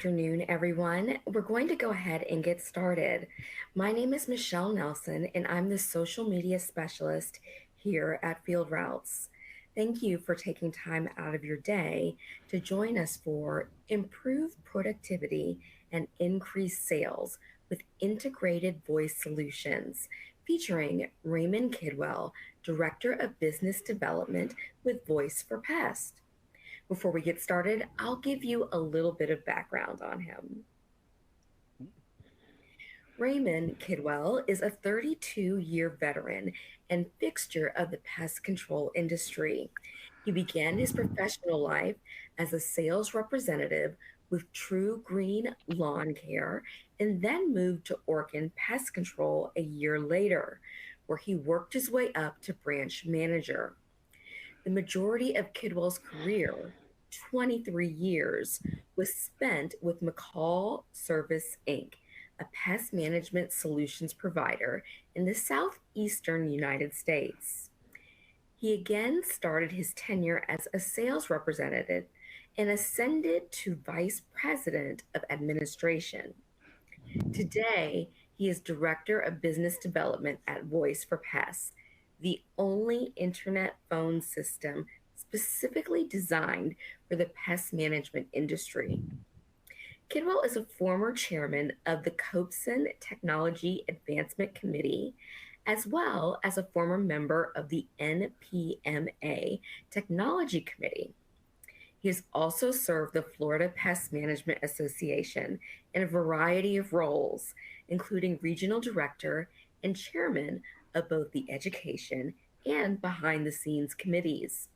afternoon, everyone. We're going to go ahead and get started. My name is Michelle Nelson, and I'm the social media specialist here at Field Routes. Thank you for taking time out of your day to join us for Improved Productivity and Increased Sales with Integrated Voice Solutions, featuring Raymond Kidwell, Director of Business Development with Voice for Pest. Before we get started, I'll give you a little bit of background on him. Raymond Kidwell is a 32-year veteran and fixture of the pest control industry. He began his professional life as a sales representative with True Green Lawn Care and then moved to Orkin Pest Control a year later, where he worked his way up to branch manager. The majority of Kidwell's career, 23 years, was spent with McCall Service Inc., a pest management solutions provider in the southeastern United States. He again started his tenure as a sales representative and ascended to vice president of administration. Today, he is director of business development at Voice for Pests, the only internet phone system specifically designed for the pest management industry. Kidwell is a former chairman of the Copeson Technology Advancement Committee, as well as a former member of the NPMA Technology Committee. He has also served the Florida Pest Management Association in a variety of roles, including regional director and chairman of both the education and behind the scenes committees.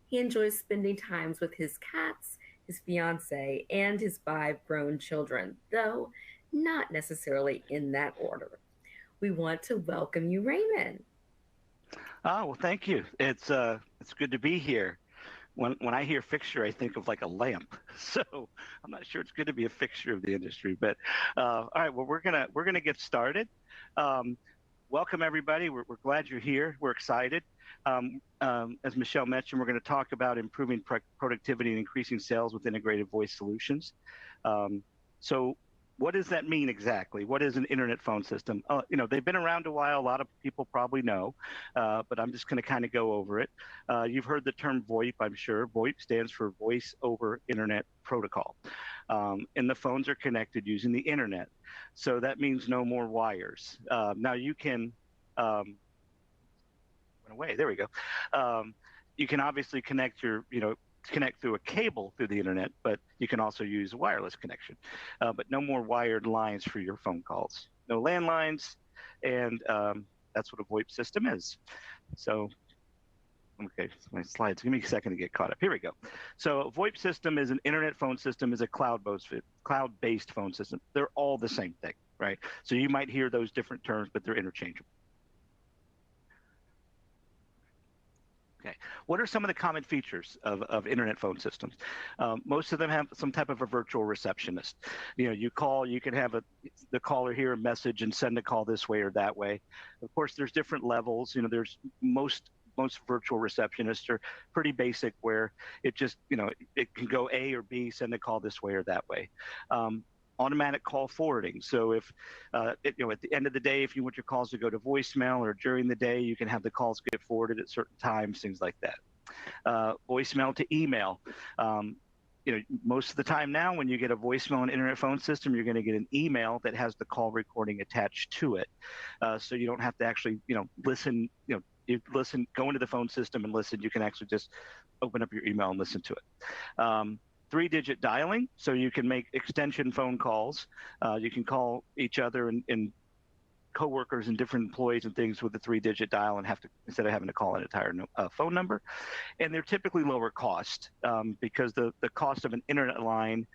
He enjoys spending times with his cats, his fiance, and his five grown children, though not necessarily in that order. We want to welcome you, Raymond. Oh, well, thank you. It's good to be here. When I hear fixture, I think of like a lamp. So I'm not sure it's good to be a fixture of the industry. But all right, well, we're gonna get started. Welcome everybody. We're glad you're here. We're excited. As Michelle mentioned, we're going to talk about improving productivity and increasing sales with integrated voice solutions. So what does that mean exactly? What is an internet phone system? They've been around a while. A lot of people probably know, but I'm just going to kind of go over it. You've heard the term VoIP, I'm sure. VoIP stands for Voice over Internet Protocol. And the phones are connected using the internet. So that means no more wires. Now you can, went away, there we go. You can obviously connect connect through a cable through the internet, but you can also use a wireless connection. But no more wired lines for your phone calls. No landlines, and that's what a VoIP system is. So, okay, my slides, give me a second to get caught up. Here we go. So a VoIP system is an internet phone system, is a cloud-based phone system. They're all the same thing, right? So you might hear those different terms, but they're interchangeable. Okay. What are some of the common features of internet phone systems? Most of them have some type of a virtual receptionist. You call, you can have the caller hear a message and send a call this way or that way. Of course, there's different levels. There's most virtual receptionists are pretty basic, where it just, it can go A or B, send a call this way or that way. Automatic call forwarding. So if, at the end of the day, if you want your calls to go to voicemail, or during the day, you can have the calls get forwarded at certain times, things like that. Voicemail to email. Most of the time now, when you get a voicemail and internet phone system, you're going to get an email that has the call recording attached to it. So you don't have to actually, listen, you listen, go into the phone system and listen. You can actually just open up your email and listen to it. 3-digit dialing, so you can make extension phone calls. You can call each other and coworkers and different employees and things with a 3-digit dial, and instead of having to call an entire phone number. And they're typically lower cost, because the cost of an internet line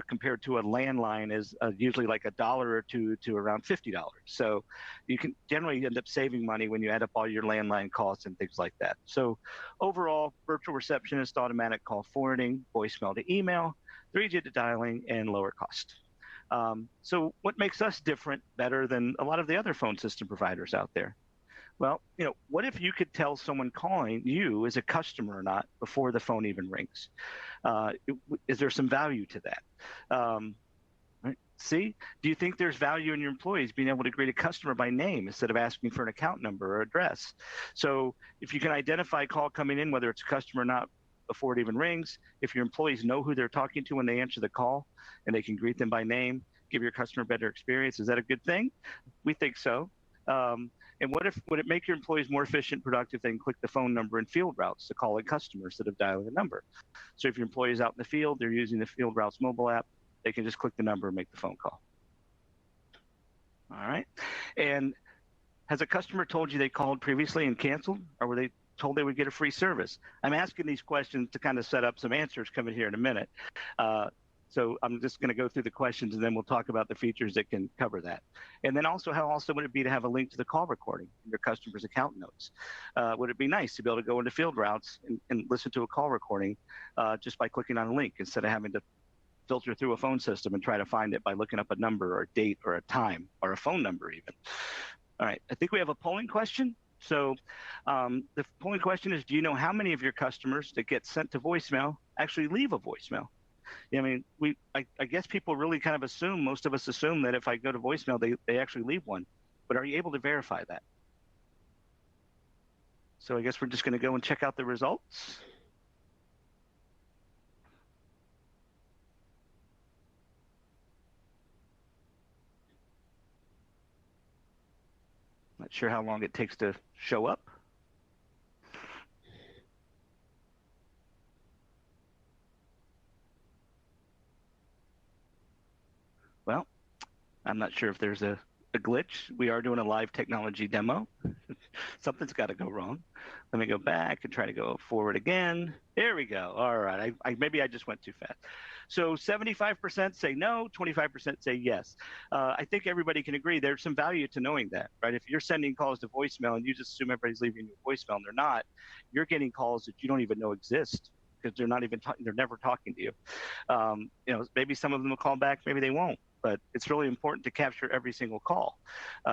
compared to a landline is usually like $1 or $2 to around $50. So you can generally end up saving money when you add up all your landline costs and things like that. So overall, virtual receptionist, automatic call forwarding, voicemail to email, 3-digit dialing, and lower cost. So what makes us different, better than a lot of the other phone system providers out there? Well, what if you could tell someone calling you is a customer or not before the phone even rings? Is there some value to that? Right? See, do you think there's value in your employees being able to greet a customer by name instead of asking for an account number or address? So if you can identify a call coming in, whether it's a customer or not, before it even rings, if your employees know who they're talking to when they answer the call and they can greet them by name, give your customer a better experience, is that a good thing? We think so. And would it make your employees more efficient, productive if they can click the phone number and field routes to call in customers instead of dialing a number? So if your employee is out in the field, they're using the Field Routes mobile app, they can just click the number and make the phone call. All right. And has a customer told you they called previously and canceled, or were they told they would get a free service? I'm asking these questions to kind of set up some answers coming here in a minute. So I'm just going to go through the questions and then we'll talk about the features that can cover that. And then also, how awesome would it be to have a link to the call recording in your customer's account notes? Would it be nice to be able to go into Field Routes and listen to a call recording just by clicking on a link instead of having to filter through a phone system and try to find it by looking up a number or a date or a time or a phone number even? All right, I think we have a polling question. So the polling question is, do you know how many of your customers that get sent to voicemail actually leave a voicemail? I mean, I guess people really kind of assume, most of us assume that if I go to voicemail, they actually leave one. But are you able to verify that? So I guess we're just going to go and check out the results. Not sure how long it takes to show up. Well, I'm not sure if there's a glitch. We are doing a live technology demo. Something's got to go wrong. Let me go back and try to go forward again. There we go. All right. Maybe I just went too fast. So 75% say no, 25% say yes. I think everybody can agree there's some value to knowing that, right? If you're sending calls to voicemail and you just assume everybody's leaving you a voicemail and they're not, you're getting calls that you don't even know exist because they're not even they're never talking to you. Maybe some of them will call back, maybe they won't. But it's really important to capture every single call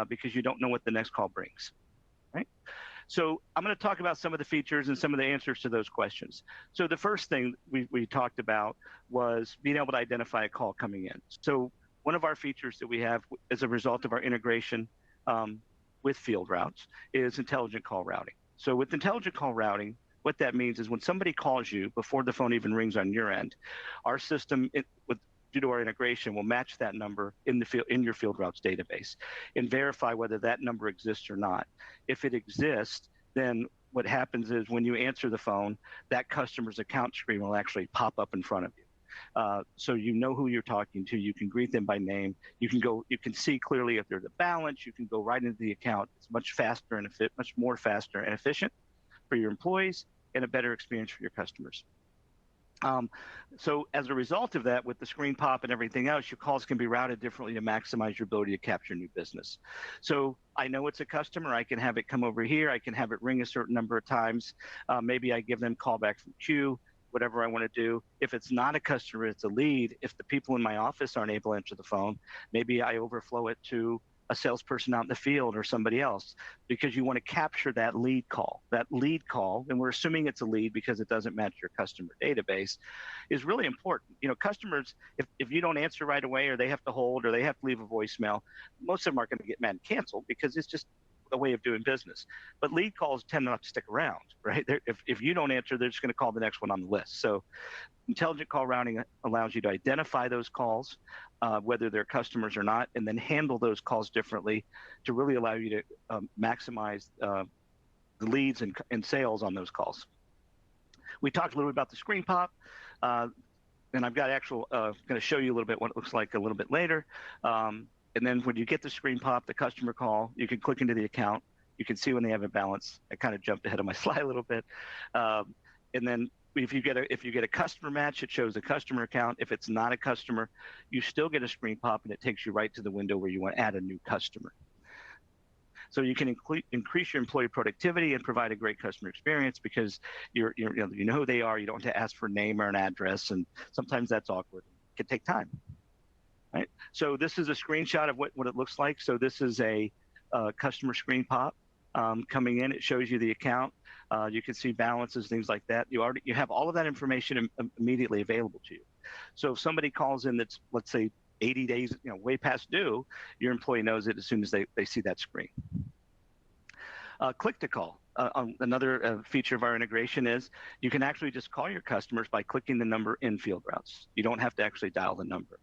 because you don't know what the next call brings, right? So I'm going to talk about some of the features and some of the answers to those questions. So the first thing we talked about was being able to identify a call coming in. So one of our features that we have as a result of our integration with Field Routes is intelligent call routing. So with intelligent call routing, what that means is when somebody calls you before the phone even rings on your end, our system, due to our integration, will match that number in your Field Routes database and verify whether that number exists or not. If it exists, then what happens is when you answer the phone, that customer's account screen will actually pop up in front of you. So you know who you're talking to. You can greet them by name. You can see clearly if there's a balance. You can go right into the account. It's much more faster and efficient for your employees and a better experience for your customers. So as a result of that, with the screen pop and everything else, your calls can be routed differently to maximize your ability to capture new business. So I know it's a customer. I can have it come over here. I can have it ring a certain number of times. Maybe I give them call back from queue, whatever I want to do. If it's not a customer, it's a lead. If the people in my office aren't able to answer the phone, maybe I overflow it to a salesperson out in the field or somebody else, because you want to capture that lead call. That lead call, and we're assuming it's a lead because it doesn't match your customer database, is really important. Customers, if you don't answer right away, or they have to hold, or they have to leave a voicemail, most of them aren't going to get mad and cancel because it's just a way of doing business. But lead calls tend not to stick around, right? If you don't answer, they're just going to call the next one on the list. So intelligent call routing allows you to identify those calls, whether they're customers or not, and then handle those calls differently to really allow you to maximize the leads and sales on those calls. We talked a little bit about the screen pop, and I've got going to show you a little bit what it looks like a little bit later. And then when you get the screen pop, the customer call, you can click into the account. You can see when they have a balance. I kind of jumped ahead of my slide a little bit. And then if you get a customer match, it shows a customer account. If it's not a customer, you still get a screen pop, and it takes you right to the window where you want to add a new customer. So you can increase your employee productivity and provide a great customer experience because you know who they are. You don't have to ask for a name or an address, and sometimes that's awkward. It can take time. Right? So this is a screenshot of what it looks like. So this is a customer screen pop. coming in. It shows you the account. You can see balances, things like that. You have all of that information immediately available to you. So if somebody calls in that's, let's say, 80 days, way past due, your employee knows it as soon as they see that screen. Click to call. Another feature of our integration is you can actually just call your customers by clicking the number in field routes. You don't have to actually dial the number.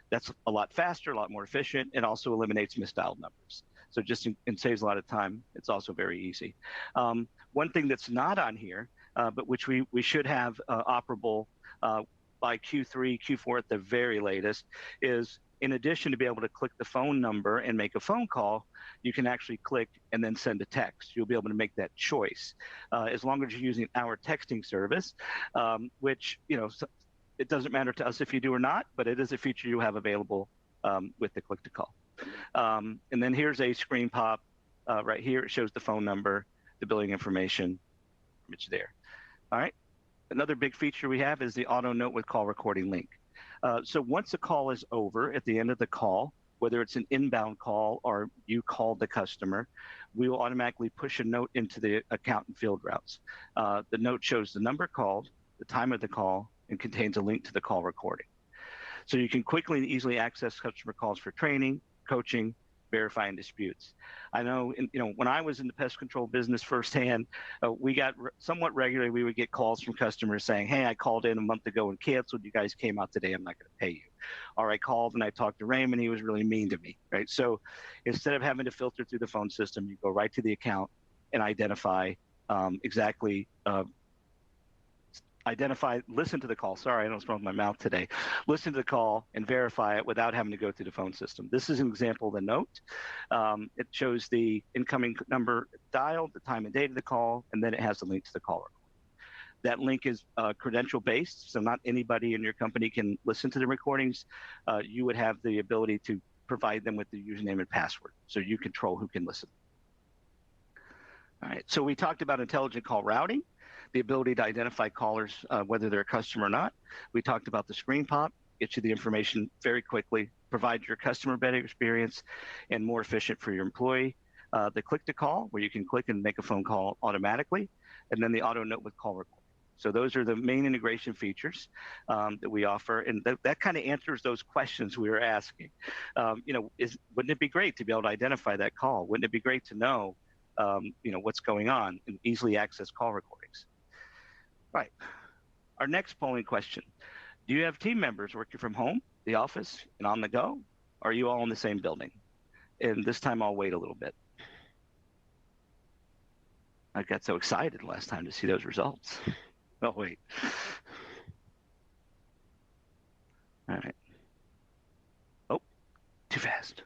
That's a lot faster, a lot more efficient. It also eliminates misdialed numbers. So just and saves a lot of time. It's also very easy. One thing that's not on here, but which we should have operable by Q3, Q4 at the very latest, is in addition to be able to click the phone number and make a phone call, you can actually click and then send a text. You'll be able to make that choice as long as you're using our texting service, which, it doesn't matter to us if you do or not, but it is a feature you have available with the click to call. And then here's a screen pop right here. It shows the phone number, the billing information. It's there. All right. Another big feature we have is the auto note with call recording link. So once a call is over, at the end of the call, whether it's an inbound call or you called the customer, we will automatically push a note into the account and field routes. The note shows the number called, the time of the call, and contains a link to the call recording. So you can quickly and easily access customer calls for training, coaching, verifying disputes. I know, when I was in the pest control business firsthand, we got somewhat regularly, we would get calls from customers saying, hey, I called in a month ago and canceled. You guys came out today. I'm not going to pay you. Or I called and I talked to Raymond. He was really mean to me, right? So instead of having to filter through the phone system, you go right to the account and identify exactly listen to the call. Sorry, I don't smell my mouth today. Listen to the call and verify it without having to go through the phone system. This is an example of the note. It shows the incoming number dialed, the time and date of the call, and then it has the link to the caller. That link is credential-based, so not anybody in your company can listen to the recordings. You would have the ability to provide them with the username and password, so you control who can listen. All right, so we talked about intelligent call routing, the ability to identify callers, whether they're a customer or not. We talked about the screen pop, get you the information very quickly, provide your customer better experience and more efficient for your employee. The click to call, where you can click and make a phone call automatically, and then the auto note with call recording. So those are the main integration features that we offer, and that kind of answers those questions we were asking. Wouldn't it be great to be able to identify that call? Wouldn't it be great to know, what's going on and easily access call recordings? Right. Our next polling question: do you have team members working from home, the office, and on the go? Or are you all in the same building? And this time I'll wait a little bit. I got so excited last time to see those results. Oh, wait. All right. Oh, too fast.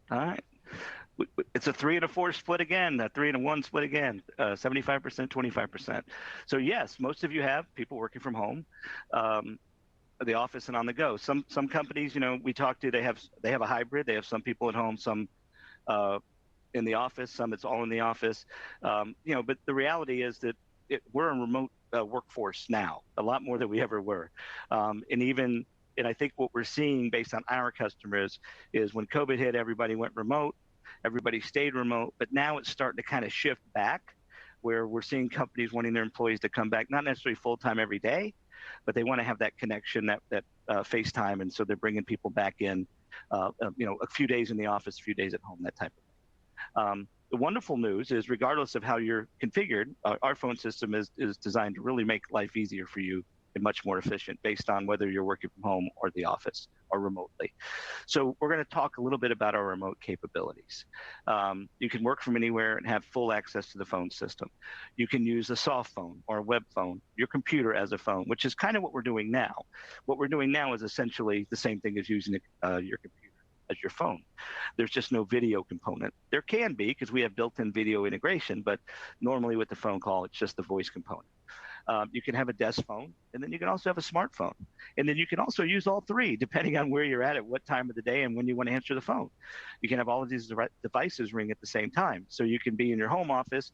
All right. It's a 3 and a 4 split again, a 3 and a 1 split again, 75%, 25%. So yes, most of you have people working from home, the office, and on the go. Some companies, we talk to, they have a hybrid. They have some people at home, some in the office, some it's all in the office. But the reality is that we're a remote workforce now, a lot more than we ever were, and I think what we're seeing based on our customers is when COVID hit, everybody went remote, everybody stayed remote, but now it's starting to kind of shift back, where we're seeing companies wanting their employees to come back, not necessarily full-time every day, but they want to have that connection, that FaceTime, and so they're bringing people back in, a few days in the office, a few days at home, that type of thing. The wonderful news is, regardless of how you're configured, our phone system is designed to really make life easier for you and much more efficient based on whether you're working from home or the office or remotely. So we're going to talk a little bit about our remote capabilities. You can work from anywhere and have full access to the phone system. You can use a soft phone or a web phone, your computer as a phone, which is kind of what we're doing now. What we're doing now is essentially the same thing as using your computer as your phone. There's just no video component. There can be, because we have built-in video integration, but normally with the phone call, it's just the voice component. You can have a desk phone, and then you can also have a smartphone. And then you can also use all three, depending on where you're at what time of the day and when you want to answer the phone. You can have all of these devices ring at the same time. So you can be in your home office,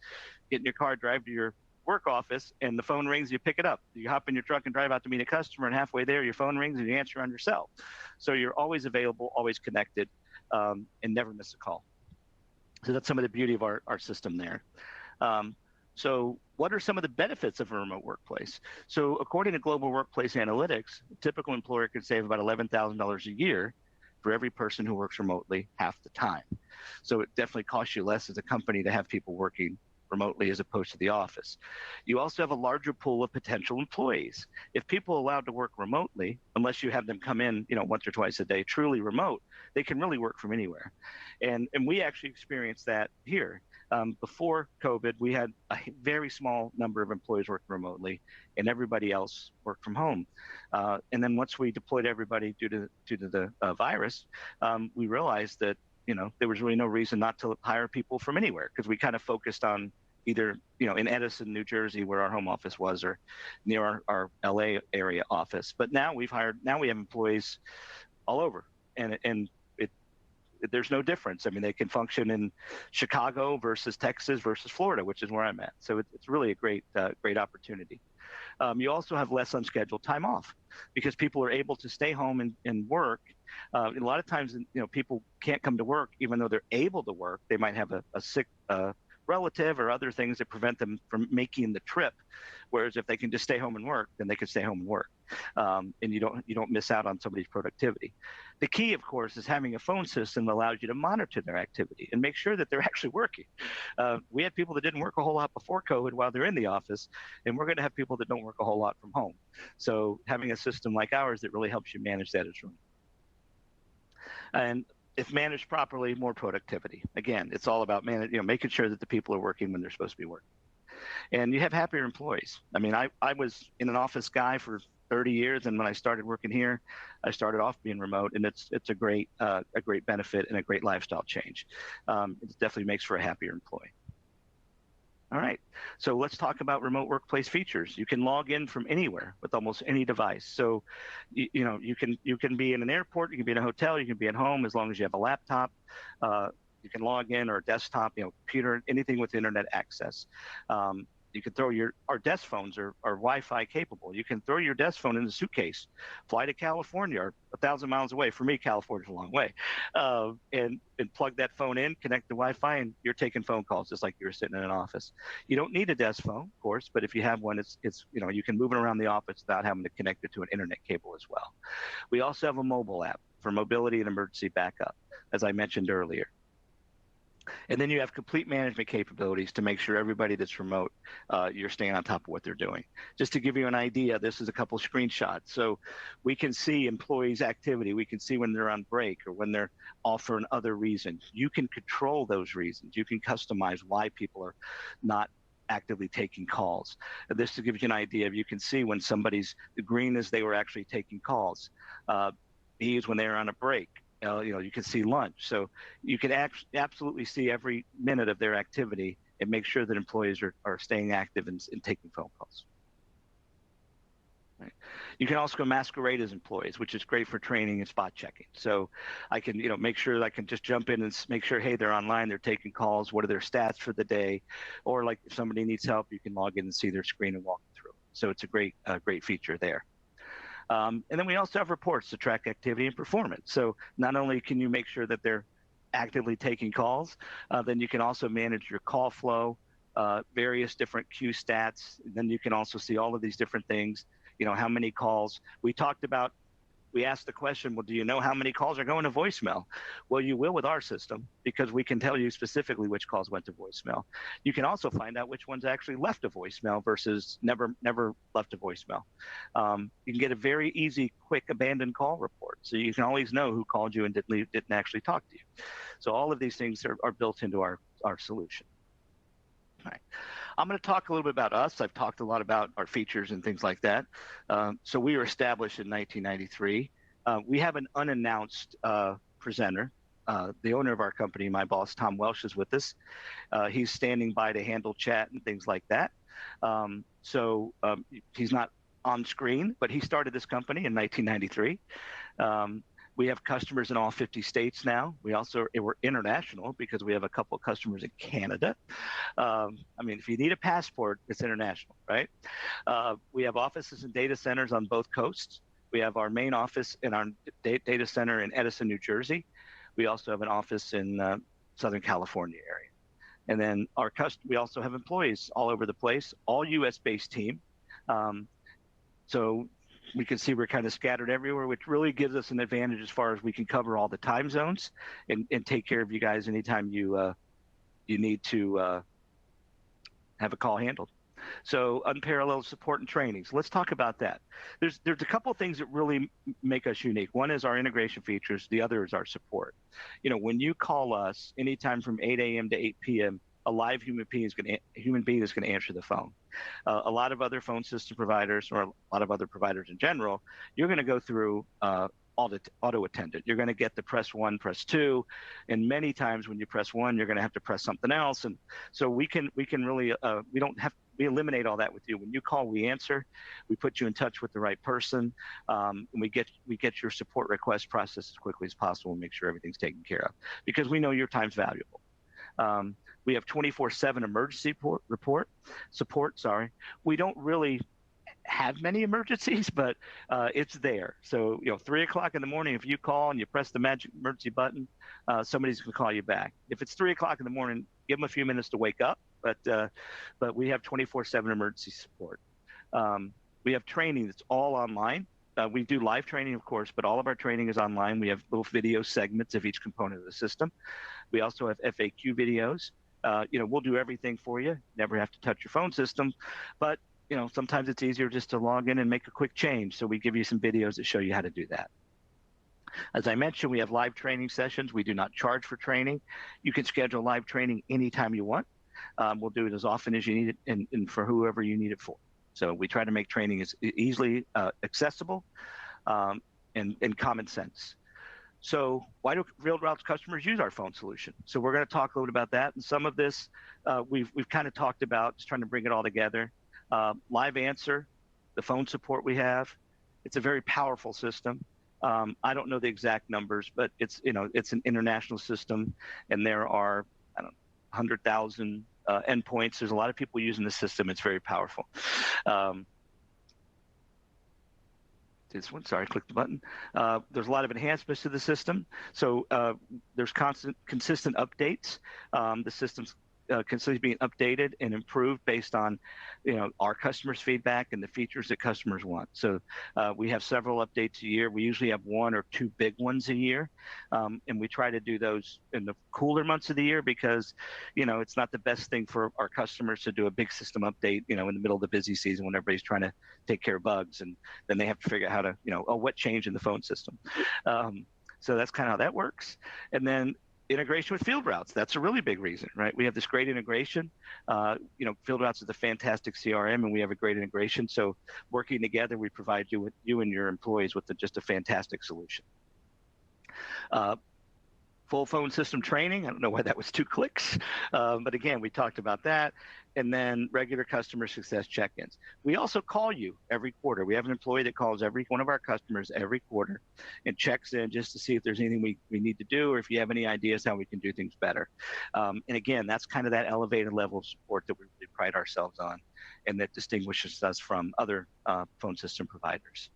get in your car, drive to your work office and the phone rings, you pick it up. You hop in your truck and drive out to meet a customer, and halfway there, your phone rings and you answer on your cell. So you're always available, always connected, and never miss a call. So that's some of the beauty of our system there. Um, so what are some of the benefits of a remote workplace? So according to Global Workplace Analytics, a typical employer could save about $11,000 a year for every person who works remotely half the time. So it definitely costs you less as a company to have people working remotely as opposed to the office. You also have a larger pool of potential employees. If people are allowed to work remotely, unless you have them come in, once or twice a day, truly remote, they can really work from anywhere. And we actually experienced that here. Before COVID, we had a very small number of employees working remotely, and everybody else worked from home. And then once we deployed everybody due to the virus, we realized that there was really no reason not to hire people from anywhere, because we kind of focused on either in Edison, New Jersey, where our home office was, or near our LA area office. But now we have employees all over, and there's no difference. I mean, they can function in Chicago versus Texas versus Florida, which is where I'm at. So it's really a great opportunity. You also have less unscheduled time off because people are able to stay home and work. A lot of times, people can't come to work even though they're able to work. They might have a sick relative or other things that prevent them from making the trip. Whereas if they can just stay home and work, then they can stay home and work, and you don't miss out on somebody's productivity. The key, of course, is having a phone system that allows you to monitor their activity and make sure that they're actually working. We had people that didn't work a whole lot before COVID while they're in the office, and we're going to have people that don't work a whole lot from home. So having a system like ours that really helps you manage that is really. And if managed properly, more productivity. Again, it's all about making sure that the people are working when they're supposed to be working. And you have happier employees. I mean, I was in an office guy for 30 years, and when I started working here, I started off being remote, and it's a great benefit and a great lifestyle change. It definitely makes for a happier employee. All right, so let's talk about remote workplace features. You can log in from anywhere with almost any device. So, you can be in an airport, you can be in a hotel, you can be at home as long as you have a laptop. You can log in, or a desktop, computer, anything with internet access. You can throw our desk phones are Wi-Fi capable. You can throw your desk phone in a suitcase, fly to California, or 1,000 miles away. For me, California's a long way, and plug that phone in, connect to Wi-Fi, and you're taking phone calls just like you're sitting in an office. You don't need a desk phone, of course, but if you have one, it's you can move it around the office without having to connect it to an internet cable as well. We also have a mobile app for mobility and emergency backup, as I mentioned earlier. And then you have complete management capabilities to make sure everybody that's remote, you're staying on top of what they're doing. Just to give you an idea, this is a couple screenshots. So we can see employees' activity. We can see when they're on break or when they're off for other reasons. You can control those reasons. You can customize why people are not actively taking calls. This to give you an idea of, you can see when somebody's, the green is they were actually taking calls. B is when they were on a break. You can see lunch. So you can absolutely see every minute of their activity and make sure that employees are staying active and taking phone calls. Right. You can also go Masquerade as employees, which is great for training and spot checking. So I can, make sure that I can just jump in and make sure, hey, they're online, they're taking calls, what are their stats for the day? Or like if somebody needs help, you can log in and see their screen and walk through. So it's a great feature there. And then we also have reports to track activity and performance. So not only can you make sure that they're actively taking calls, then you can also manage your call flow, various different queue stats. And then you can also see all of these different things, how many calls. We asked the question, well, do you know how many calls are going to voicemail? Well, you will with our system, because we can tell you specifically which calls went to voicemail. You can also find out which ones actually left a voicemail versus never left a voicemail. You can get a very easy, quick abandoned call report. So you can always know who called you and didn't actually talk to you. So all of these things are built into our solution. All right. I'm going to talk a little bit about us. I've talked a lot about our features and things like that. So we were established in 1993. We have an unannounced presenter. The owner of our company, my boss, Tom Welsh, is with us. He's standing by to handle chat and things like that. He's not on screen, but he started this company in 1993. We have customers in all 50 states now. We're international because we have a couple of customers in Canada. I mean, if you need a passport, it's international, right? We have offices and data centers on both coasts. We have our main office in our data center in Edison, New Jersey. We also have an office in Southern California area. And then we also have employees all over the place, all US-based team. So we can see we're kind of scattered everywhere, which really gives us an advantage as far as we can cover all the time zones and take care of you guys anytime you need to have a call handled. So unparalleled support and training. So let's talk about that. There's a couple of things that really make us unique. One is our integration features. The other is our support. You know, when you call us anytime from 8 a.m. to 8 p.m., a live human being is going to answer the phone. A lot of other phone system providers, or a lot of other providers in general, you're going to go through auto attendant. You're going to get the press 1, press 2, and many times when you press 1, you're going to have to press something else. And so we can really we eliminate all that with you. When you call, we answer. We put you in touch with the right person, and we get your support request processed as quickly as possible and make sure everything's taken care of, because we know your time's valuable. We have 24/7 emergency support. We don't really have many emergencies, but it's there. So, 3 o'clock in the morning, if you call and you press the magic emergency button, somebody's going to call you back. If it's 3 o'clock in the morning, give them a few minutes to wake up. But we have 24/7 emergency support. We have training that's all online. We do live training, of course, but all of our training is online. We have little video segments of each component of the system. We also have FAQ videos. We'll do everything for you. Never have to touch your phone system, but sometimes it's easier just to log in and make a quick change. So we give you some videos that show you how to do that. As I mentioned, we have live training sessions. We do not charge for training. You can schedule live training anytime you want. We'll do it as often as you need it and for whoever you need it for. So we try to make training as easily accessible and common sense. So why do Real Routes customers use our phone solution? So we're going to talk a little bit about that. And some of this we've kind of talked about, just trying to bring it all together. Live answer, the phone support we have. It's a very powerful system. I don't know the exact numbers, but it's an international system, and there are 100,000 endpoints. There's a lot of people using the system. It's very powerful. This one, sorry, click the button. There's a lot of enhancements to the system. So there's consistent updates. The system's constantly being updated and improved based on, our customers' feedback and the features that customers want. So we have several updates a year. We usually have 1 or 2 big ones a year, and we try to do those in the cooler months of the year because, it's not the best thing for our customers to do a big system update, in the middle of the busy season when everybody's trying to take care of bugs, and then they have to figure out how to, what changed in the phone system. So that's kind of how that works. And then integration with Field Routes. That's a really big reason, right? We have this great integration. Field Routes is a fantastic CRM, and we have a great integration. So working together, we provide you and your employees with just a fantastic solution. Full phone system training. I don't know why that was 2 clicks, but again, we talked about that. And then regular customer success check-ins. We also call you every quarter. We have an employee that calls every one of our customers every quarter and checks in just to see if there's anything we need to do, or if you have any ideas how we can do things better. And again, that's kind of that elevated level of support that we really pride ourselves on, and that distinguishes us from other phone system providers.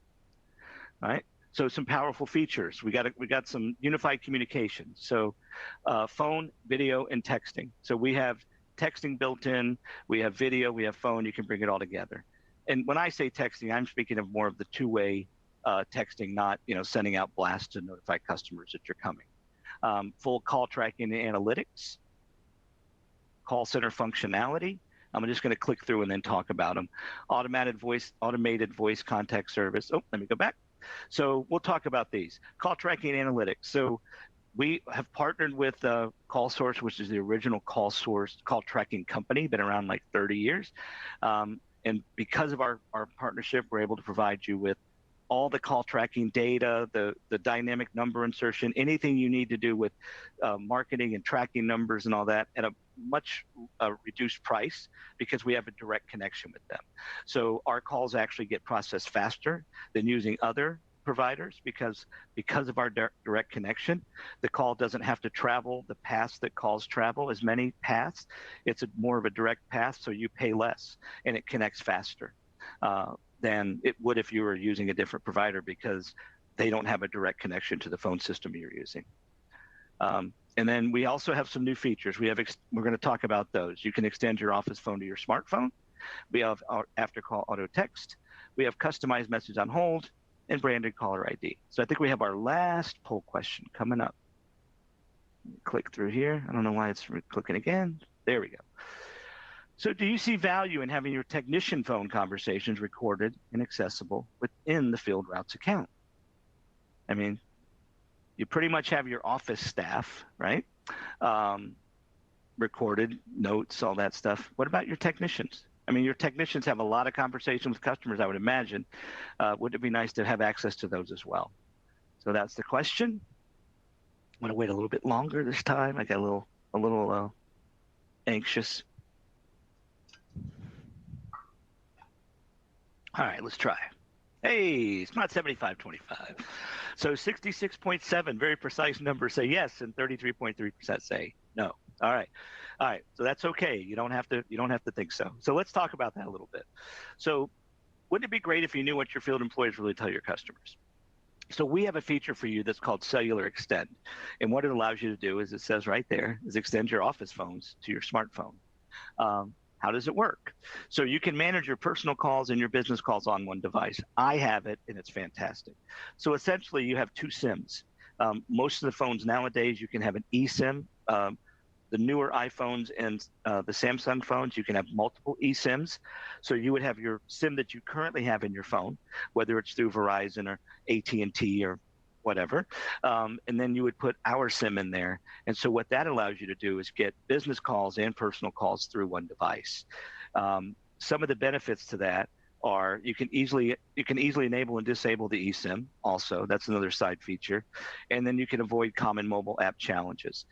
All right. So some powerful features. We got some unified communication. So phone, video, and texting. So we have texting built in, we have video, we have phone. You can bring it all together. And when I say texting, I'm speaking of more of the 2-way texting, not sending out blasts to notify customers that you're coming. Full call tracking and analytics, call center functionality. I'm just going to click through and then talk about them. Automated voice contact service. Oh, let me go back. So we'll talk about these. Call tracking and analytics. So we have partnered with CallSource, which is the original call tracking company, been around like 30 years. And because of our partnership, we're able to provide you with all the call tracking data, the dynamic number insertion, anything you need to do with marketing and tracking numbers and all that at a much reduced price, because we have a direct connection with them. So our calls actually get processed faster than using other providers because of our direct connection. The call doesn't have to travel the paths that calls travel, as many paths. It's more of a direct path, so you pay less and it connects faster than it would if you were using a different provider because they don't have a direct connection to the phone system you're using. And then we also have some new features. We're going to talk about those. You can extend your office phone to your smartphone. We have our after-call auto text. We have customized message on hold and branded caller ID. So I think we have our last poll question coming up. Click through here. I don't know why it's clicking again. There we go. So do you see value in having your technician phone conversations recorded and accessible within the Field Routes account? I mean, you pretty much have your office staff, right? Recorded notes, all that stuff. What about your technicians? I mean, your technicians have a lot of conversations with customers, I would imagine. Would it be nice to have access to those as well? So that's the question. I'm going to wait a little bit longer this time. I got a little anxious. All right, let's try. Hey, it's not 75-25. So 66.7, very precise numbers say yes, and 33.3% say no. All right. So that's okay. You don't have to think so. So let's talk about that a little bit. So wouldn't it be great if you knew what your field employees really tell your customers? So we have a feature for you that's called Cellular Extend. And what it allows you to do is, it says right there, is extend your office phones to your smartphone. How does it work? So you can manage your personal calls and your business calls on one device. I have it, and it's fantastic. So essentially, you have two SIMs. Most of the phones nowadays, you can have an eSIM. The newer iPhones and the Samsung phones, you can have multiple eSIMs. So you would have your SIM that you currently have in your phone, whether it's through Verizon or AT&T or whatever, and then you would put our SIM in there. And so what that allows you to do is get business calls and personal calls through one device. Some of the benefits to that are you can easily enable and disable the eSIM also. That's another side feature. And then you can avoid common mobile app challenges,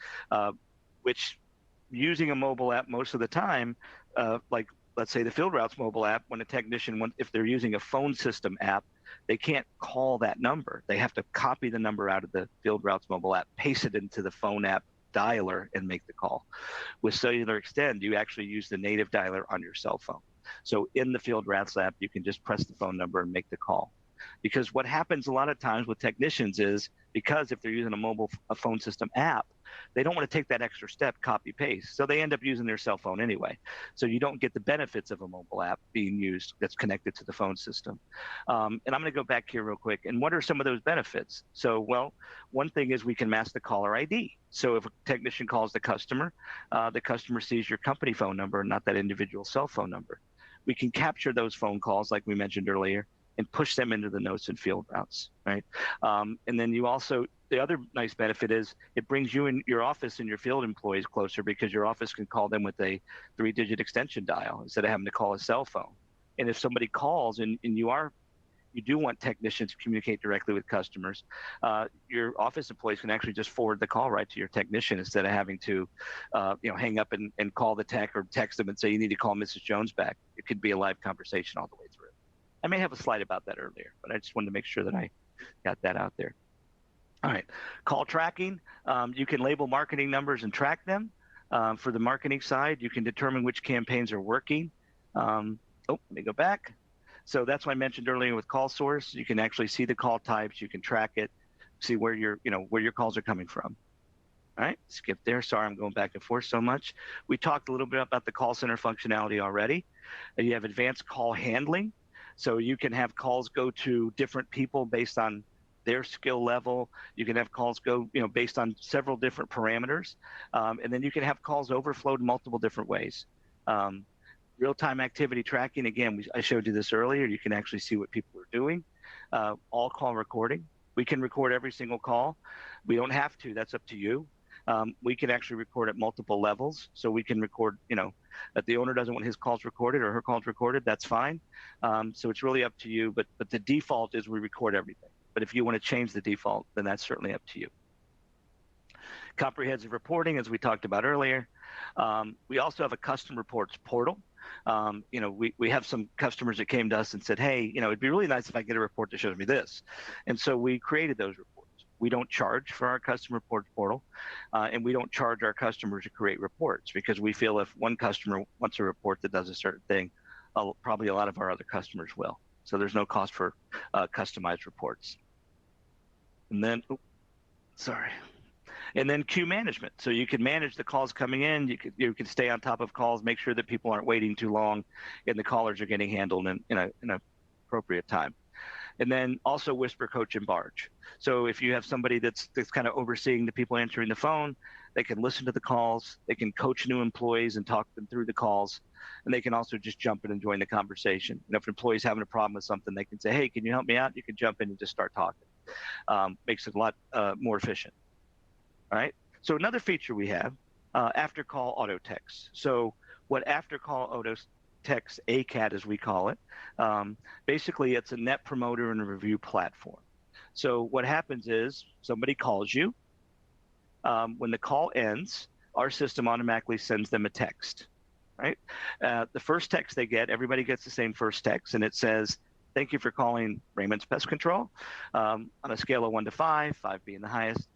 which using a mobile app most of the time, like let's say the Field Routes mobile app, when a technician, if they're using a phone system app, they can't call that number. They have to copy the number out of the Field Routes mobile app, paste it into the phone app dialer, and make the call. With Cellular Extend, you actually use the native dialer on your cell phone. So in the Field Routes app, you can just press the phone number and make the call. Because what happens a lot of times with technicians is, because if they're using a phone system app, they don't want to take that extra step, copy paste. So they end up using their cell phone anyway. So you don't get the benefits of a mobile app being used that's connected to the phone system. And I'm going to go back here real quick. And what are some of those benefits? So, well, one thing is we can mask the caller ID. So if a technician calls the customer sees your company phone number, not that individual cell phone number. We can capture those phone calls, like we mentioned earlier, and push them into the notes and Field Routes, right? And then the other nice benefit is it brings you and your office and your field employees closer, because your office can call them with a 3-digit extension dial instead of having to call a cell phone. And if somebody calls and you do want technicians to communicate directly with customers, your office employees can actually just forward the call right to your technician instead of having to hang up and call the tech or text them and say, you need to call Mrs. Jones back. It could be a live conversation all the way through. I may have a slide about that earlier, but I just wanted to make sure that I got that out there. All right, call tracking. You can label marketing numbers and track them. For the marketing side, you can determine which campaigns are working. Let me go back. So that's what I mentioned earlier with call source. You can actually see the call types. You can track it, see where your calls are coming from. All right, skip there. Sorry, I'm going back and forth so much. We talked a little bit about the call center functionality already. You have advanced call handling. So you can have calls go to different people based on their skill level. You can have calls go, based on several different parameters. And then you can have calls overflowed multiple different ways. Real-time activity tracking, again, I showed you this earlier. You can actually see what people are doing. All call recording. We can record every single call. We don't have to. That's up to you. We can actually record at multiple levels. So we can record, that the owner doesn't want his calls recorded or her calls recorded, that's fine. So it's really up to you. But the default is we record everything. But if you want to change the default, then that's certainly up to you. Comprehensive reporting, as we talked about earlier. We also have a custom reports portal. We have some customers that came to us and said, hey, it'd be really nice if I get a report that shows me this. And so we created those reports. We don't charge for our customer report portal, and we don't charge our customers to create reports, because we feel if one customer wants a report that does a certain thing, probably a lot of our other customers will. So there's no cost for customized reports. And then, sorry. And then queue management. So you can manage the calls coming in. You can stay on top of calls, make sure that people aren't waiting too long, and the callers are getting handled in an appropriate time. And then also whisper, coach, and barge. So if you have somebody that's kind of overseeing the people answering the phone, they can listen to the calls. They can coach new employees and talk them through the calls. And they can also just jump in and join the conversation. And if an employee's having a problem with something, they can say, hey, can you help me out? You can jump in and just start talking. Makes it a lot more efficient. All right. So another feature we have, after call auto text. So what after call auto text, ACAT as we call it, basically it's a net promoter and a review platform. So what happens is somebody calls you. When the call ends, our system automatically sends them a text. Right. The first text they get, everybody gets the same first text, and it says, thank you for calling Raymond's Pest Control. On a scale of 1 to 5, 5 being the highest,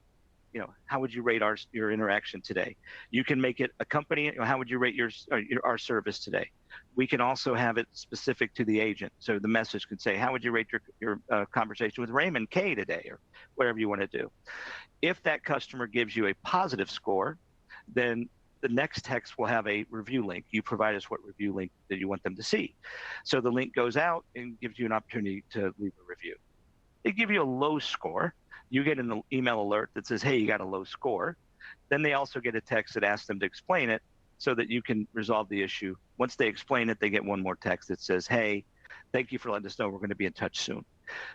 how would you rate your interaction today? You can make it a company. How would you rate our service today? We can also have it specific to the agent. So the message can say, how would you rate your conversation with Raymond K today, or whatever you want to do. If that customer gives you a positive score, then the next text will have a review link. You provide us what review link that you want them to see. So the link goes out and gives you an opportunity to leave a review. They give you a low score. You get an email alert that says, hey, you got a low score. Then they also get a text that asks them to explain it so that you can resolve the issue. Once they explain it, they get one more text that says, hey, thank you for letting us know. We're going to be in touch soon.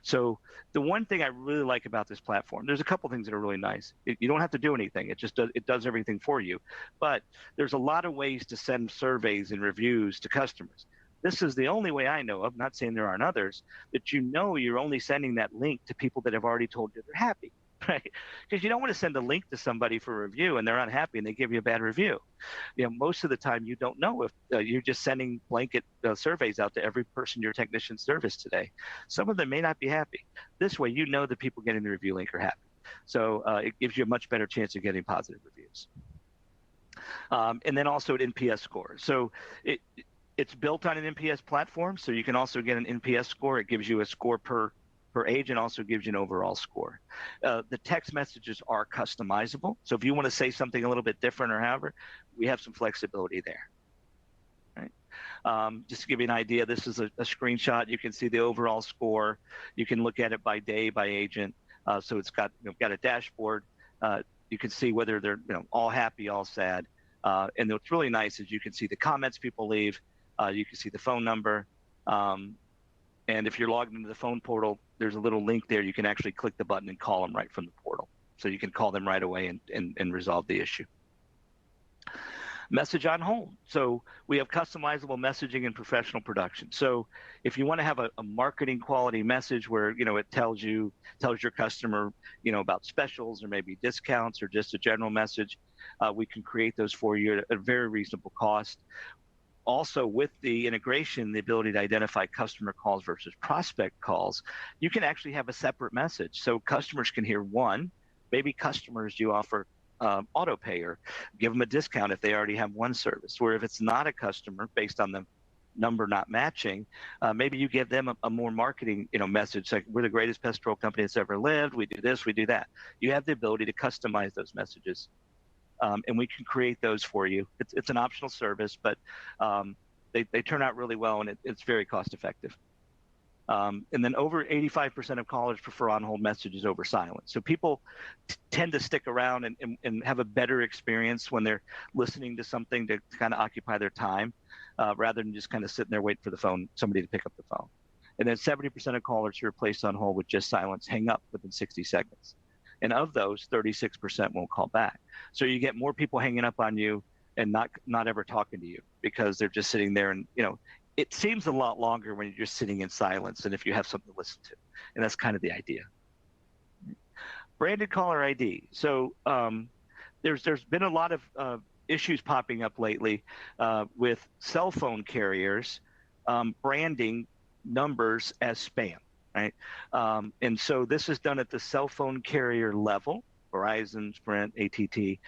So the one thing I really like about this platform, there's a couple things that are really nice. You don't have to do anything. It does everything for you. But there's a lot of ways to send surveys and reviews to customers. This is the only way I know of, not saying there aren't others, that you're only sending that link to people that have already told you they're happy, right? Because you don't want to send a link to somebody for a review and they're unhappy and they give you a bad review. Most of the time you don't know if you're just sending blanket surveys out to every person your technician serviced today. Some of them may not be happy. This way, the people getting the review link are happy. So it gives you a much better chance of getting positive reviews. And then also an NPS score. So it's built on an NPS platform, so you can also get an NPS score. It gives you a score per agent, also gives you an overall score. The text messages are customizable, so if you want to say something a little bit different or however, we have some flexibility there. Right? Just to give you an idea, this is a screenshot. You can see the overall score. You can look at it by day, by agent. So it's got a dashboard. You can see whether they're all happy, all sad. And what's really nice is you can see the comments people leave. You can see the phone number. And if you're logged into the phone portal, there's a little link there. You can actually click the button and call them right from the portal. So you can call them right away and resolve the issue. Message on hold. So we have customizable messaging and professional production. So if you want to have a marketing quality message where it tells your customer about specials or maybe discounts or just a general message, we can create those for you at a very reasonable cost. Also, with the integration, the ability to identify customer calls versus prospect calls, you can actually have a separate message. So customers can hear one. Maybe customers you offer auto pay or give them a discount if they already have one service. Where if it's not a customer, based on the number not matching, maybe you give them a more marketing message, like we're the greatest pest control company that's ever lived. We do this, we do that. You have the ability to customize those messages. And we can create those for you. It's an optional service, but they turn out really well, and it's very cost effective. And then over 85% of callers prefer on-hold messages over silent. So people tend to stick around and have a better experience when they're listening to something to kind of occupy their time, rather than just kind of sitting there waiting for somebody to pick up the phone. And then 70% of callers who are placed on hold with just silence hang up within 60 seconds. And of those, 36% won't call back. So you get more people hanging up on you and not ever talking to you because they're just sitting there. And it seems a lot longer when you're just sitting in silence and if you have something to listen to. And that's kind of the idea. Branded caller ID. So there's been a lot of issues popping up lately with cell phone carriers branding numbers as spam, right? And so this is done at the cell phone carrier level, Verizon, Sprint, ATT,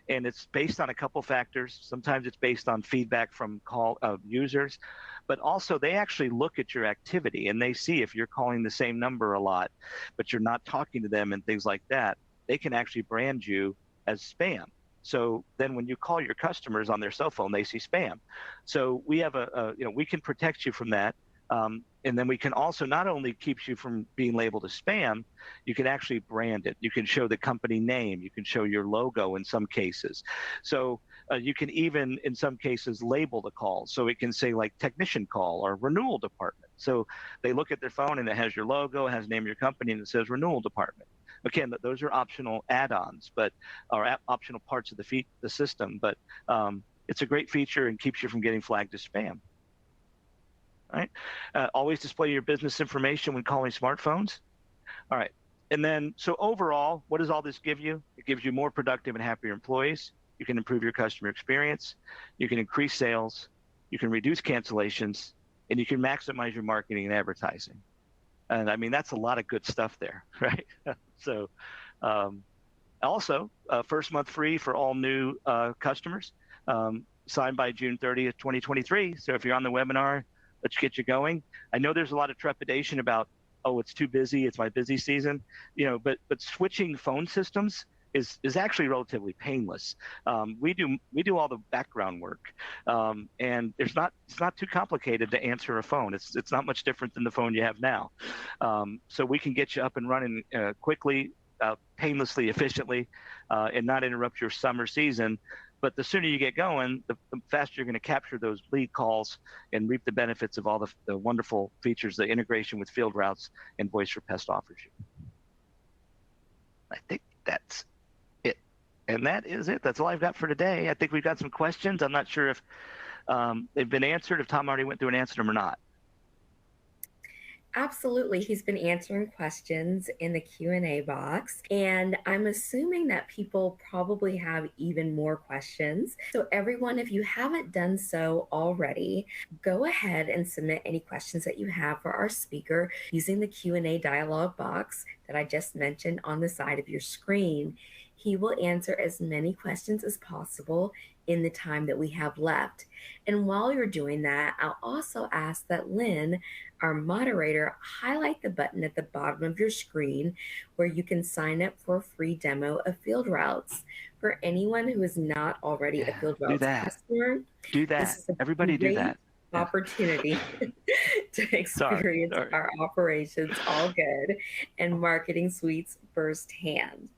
and it's based on a couple factors. Sometimes it's based on feedback from users, but also they actually look at your activity and they see if you're calling the same number a lot, but you're not talking to them and things like that. They can actually brand you as spam. So then when you call your customers on their cell phone, they see spam. So we have we can protect you from that. And then we can also not only keep you from being labeled as spam, you can actually brand it. You can show the company name. You can show your logo in some cases. So you can even, in some cases, label the call. So it can say like technician call or renewal department. So they look at their phone and it has your logo, it has the name of your company, and it says renewal department. Again, those are optional add-ons, or optional parts of the system. But it's a great feature and keeps you from getting flagged as spam. Right? Always display your business information when calling smartphones. All right. And then, so overall, what does all this give you? It gives you more productive and happier employees. You can improve your customer experience. You can increase sales. You can reduce cancellations, and you can maximize your marketing and advertising. And I mean, that's a lot of good stuff there, right? So also, first month free for all new customers, signed by June 30th, 2023. So if you're on the webinar, let's get you going. I know there's a lot of trepidation about, oh, it's too busy, it's my busy season, but switching phone systems is actually relatively painless. We do all the background work, and it's not too complicated to answer a phone. It's not much different than the phone you have now. So we can get you up and running quickly, painlessly, efficiently, and not interrupt your summer season. But the sooner you get going, the faster you're going to capture those lead calls and reap the benefits of all the wonderful features, the integration with field routes and Voice for Pest offers you. I think that's it. And that is it. That's all I've got for today. I think we've got some questions. I'm not sure if they've been answered, if Tom already went through and answered them or not. Absolutely. He's been answering questions in the Q&A box, and I'm assuming that people probably have even more questions. So everyone, if you haven't done so already, go ahead and submit any questions that you have for our speaker using the Q&A dialog box that I just mentioned on the side of your screen. He will answer as many questions as possible in the time that we have left. And while you're doing that, I'll also ask that Lynn, our moderator, highlight the button at the bottom of your screen where you can sign up for a free demo of field routes. For anyone who is not already a field routes customer, do that. This is a Everybody do that. Opportunity to experience our operations all good and marketing suites firsthand.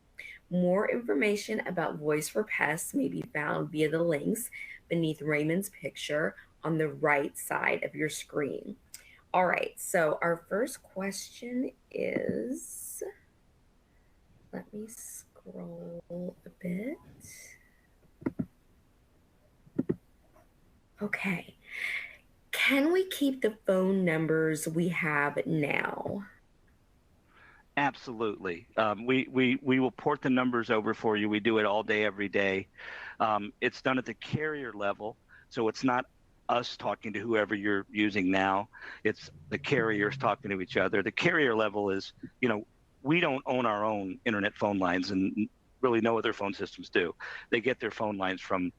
More information about Voice for Pests may be found via the links beneath Raymond's picture on the right side of your screen. All right, so our first question is, let me scroll a bit. Okay, can we keep the phone numbers we have now? Absolutely. We will port the numbers over for you. We do it all day, every day. It's done at the carrier level, so it's not us talking to whoever you're using now. It's the carriers talking to each other. The carrier level is, we don't own our own internet phone lines, and really no other phone systems do. They get their phone lines from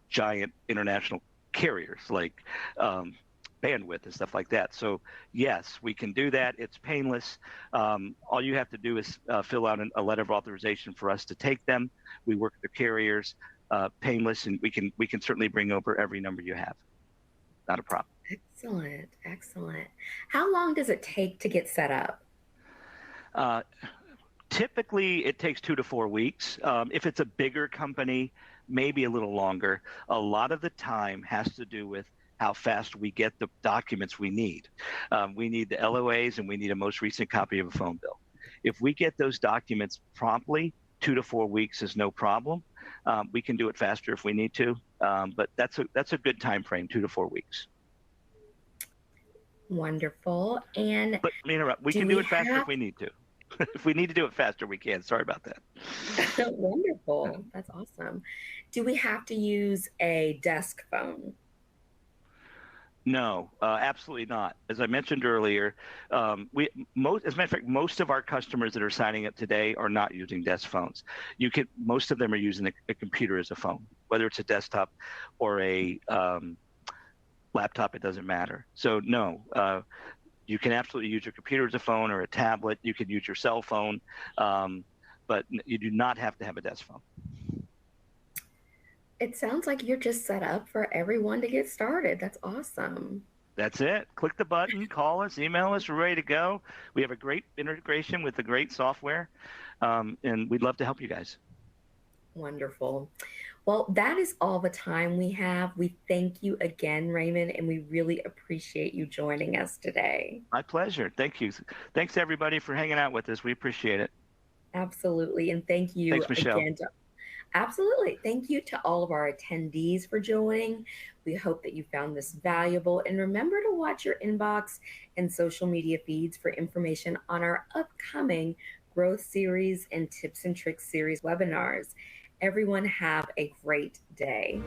giant international carriers like Bandwidth and stuff like that. So yes, we can do that. It's painless. All you have to do is fill out a letter of authorization for us to take them. We work with the carriers, painless, and we can certainly bring over every number you have. Not a problem. Excellent, excellent. How long does it take to get set up? Typically, it takes 2 to 4 weeks. If it's a bigger company, maybe a little longer. A lot of the time has to do with how fast we get the documents we need. We need the LOAs and we need a most recent copy of a phone bill. If we get those documents promptly, 2 to 4 weeks is no problem. We can do it faster if we need to, but that's a good time frame, 2 to 4 weeks. Wonderful. And but interrupt. We can do it faster if we need to. If we need to do it faster, we can. Sorry about that. Wonderful. That's awesome. Do we have to use a desk phone? No, absolutely not. As I mentioned earlier, as a matter of fact, most of our customers that are signing up today are not using desk phones. Most of them are using a computer as a phone, whether it's a desktop or a laptop. It doesn't matter. So no, you can absolutely use your computer as a phone or a tablet. You can use your cell phone, but you do not have to have a desk phone. It sounds like you're just set up for everyone to get started. That's awesome. That's it. Click the button, call us, email us. We're ready to go. We have a great integration with the great software, and we'd love to help you guys. Wonderful. Well, that is all the time we have. We thank you again, Raymond, and we really appreciate you joining us today. My pleasure. Thank you. Thanks, everybody, for hanging out with us. We appreciate it. Absolutely. And thank you Thanks, Michelle. again to Absolutely. Thank you to all of our attendees for joining. We hope that you found this valuable. And remember to watch your inbox and social media feeds for information on our upcoming growth series and tips and tricks series webinars. Everyone have a great day.